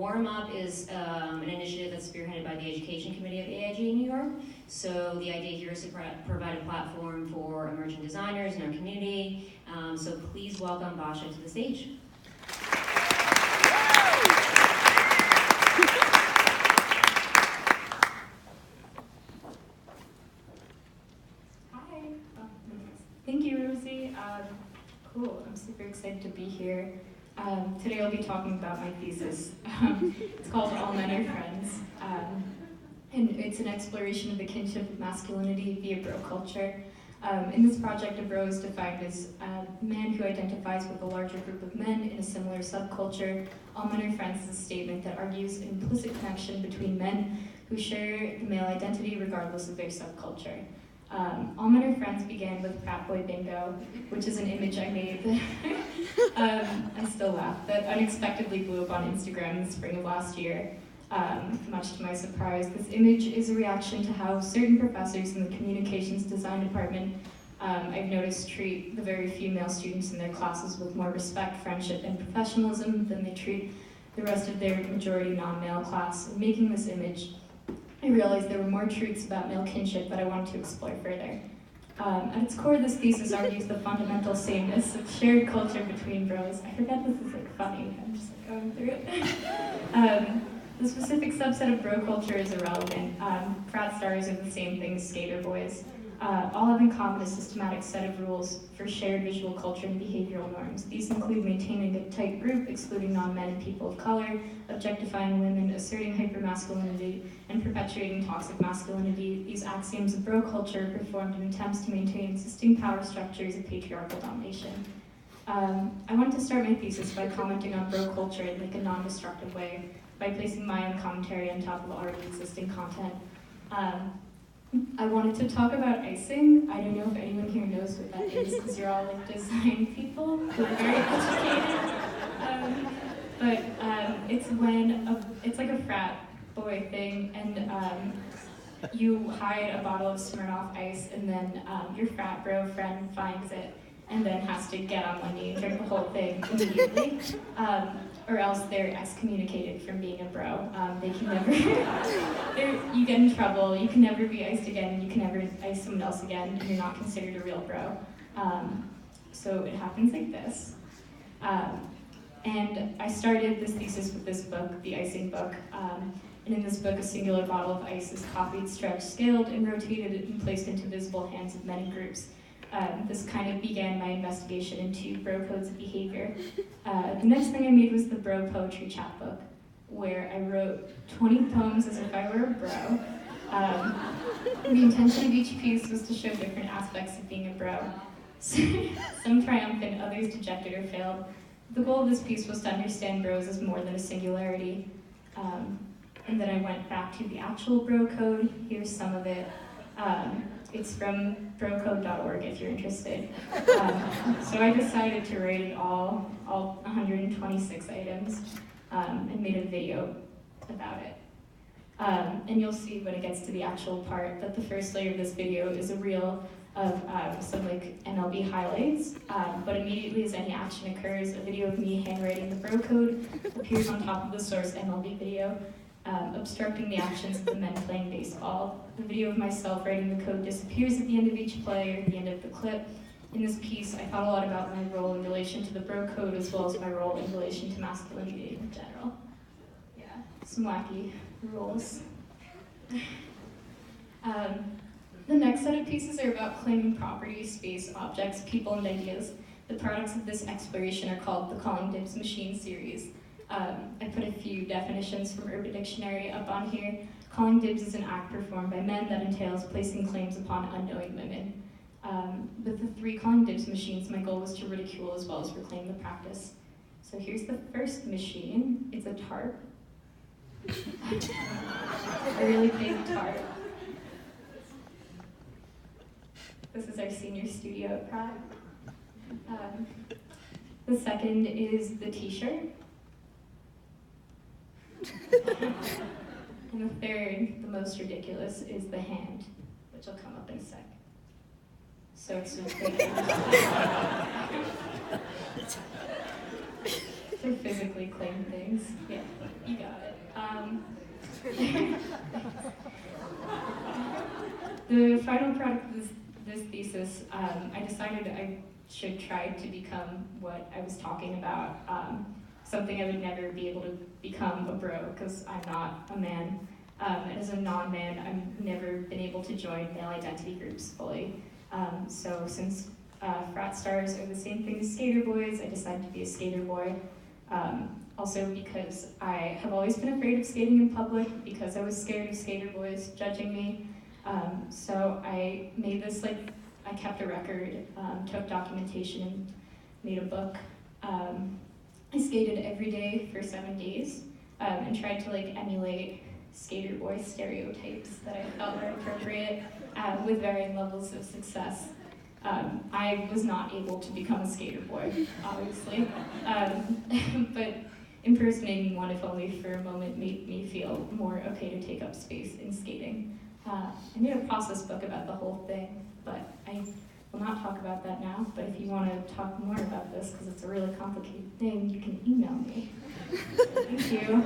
Warmup is an initiative that's spearheaded by the Education Committee of AIGA in New York. So the idea here is to provide a platform for emerging designers in our community. So please welcome Basia to the stage. Hi. Thank you, Rosie. Cool. I'm super excited to be here. Today I'll be talking about my thesis. It's called All Men Are Friends. And it's an exploration of the kinship of masculinity via bro culture. In this project, a bro is defined as a man who identifies with a larger group of men in a similar subculture. All men are friends is a statement that argues an implicit connection between men who share the male identity regardless of their subculture. All Men Are Friends began with Frat Boy Bingo, which is an image I made that I still laugh, that unexpectedly blew up on Instagram in the spring of last year. Much to my surprise, this image is a reaction to how certain professors in the communications design department I've noticed treat the very few male students in their classes with more respect, friendship, and professionalism than they treat the rest of their majority non-male class. In making this image, I realized there were more truths about male kinship that I wanted to explore further. At its core, this thesis argues the fundamental sameness of shared culture between bros. I forget this is like funny, I'm just like going through it. The specific subset of bro culture is irrelevant. Frat stars are the same thing as skater boys. All have in common a systematic set of rules for shared visual culture and behavioral norms. These include maintaining a tight group, excluding non-men and people of color, objectifying women, asserting hypermasculinity, and perpetuating toxic masculinity. These axioms of bro culture are performed in attempts to maintain existing power structures of patriarchal domination. I wanted to start my thesis by commenting on bro culture in like a non-destructive way, by placing my own commentary on top of already existing content. I wanted to talk about icing. I don't know if anyone here knows what that is, because you're all like design people who are very educated. It's when it's like a frat boy thing, and you hide a bottle of Smirnoff Ice, and then your frat bro friend finds it, and then has to get on one knee and drink the whole thing immediately. Or else they're excommunicated from being a bro. They can never, you get in trouble, you can never be iced again, you can never ice someone else again, and you're not considered a real bro. So it happens like this. And I started this thesis with this book, the icing book. And in this book, a singular bottle of ice is copied, stretched, scaled, and rotated and placed into visible hands of many groups. This kind of began my investigation into bro codes of behavior. The next thing I made was the bro poetry chapbook, where I wrote 20 poems as if I were a bro. The intention of each piece was to show different aspects of being a bro. Some triumphant, others dejected or failed. The goal of this piece was to understand bros as more than a singularity. And then I went back to the actual bro code. Here's some of it. It's from brocode.org if you're interested. So I decided to write it all 126 items, and made a video about it. And you'll see when it gets to the actual part that the first layer of this video is a reel of some like MLB highlights, but immediately as any action occurs, a video of me handwriting the bro code appears on top of the source MLB video, obstructing the actions of the men playing baseball. The video of myself writing the code disappears at the end of each play or at the end of the clip. In this piece, I thought a lot about my role in relation to the bro code as well as my role in relation to masculinity in general. Yeah, some wacky rules. The next set of pieces are about claiming property, space, objects, people, and ideas. The products of this exploration are called the Calling Dibs Machine series. I put a few definitions from Urban Dictionary up on here. Calling dibs is an act performed by men that entails placing claims upon unknowing women. With the 3 calling dibs machines, my goal was to ridicule as well as reclaim the practice. So here's the first machine. It's a tarp. A really big tarp. This is our senior studio at Pratt. The second is the t-shirt. And the third, the most ridiculous, is the hand, which will come up in a sec. So it's just to physically claim things. Yeah, you got it. The final product of this thesis, I decided I should try to become what I was talking about, something I would never be able to become a bro, because I'm not a man. And as a non-man, I've never been able to join male identity groups fully. So since frat stars are the same thing as skater boys, I decided to be a skater boy. Also because I have always been afraid of skating in public because I was scared of skater boys judging me. So I made this, I kept a record, took documentation and made a book. I skated every day for 7 days and tried to emulate skater boy stereotypes that I felt were appropriate with varying levels of success. I was not able to become a skater boy, obviously, but impersonating one, if only for a moment, made me feel more okay to take up space in skating. I made a process book about the whole thing, but I will not talk about that now. But if you want to talk more about this, because it's a really complicated thing, you can email me. Thank you.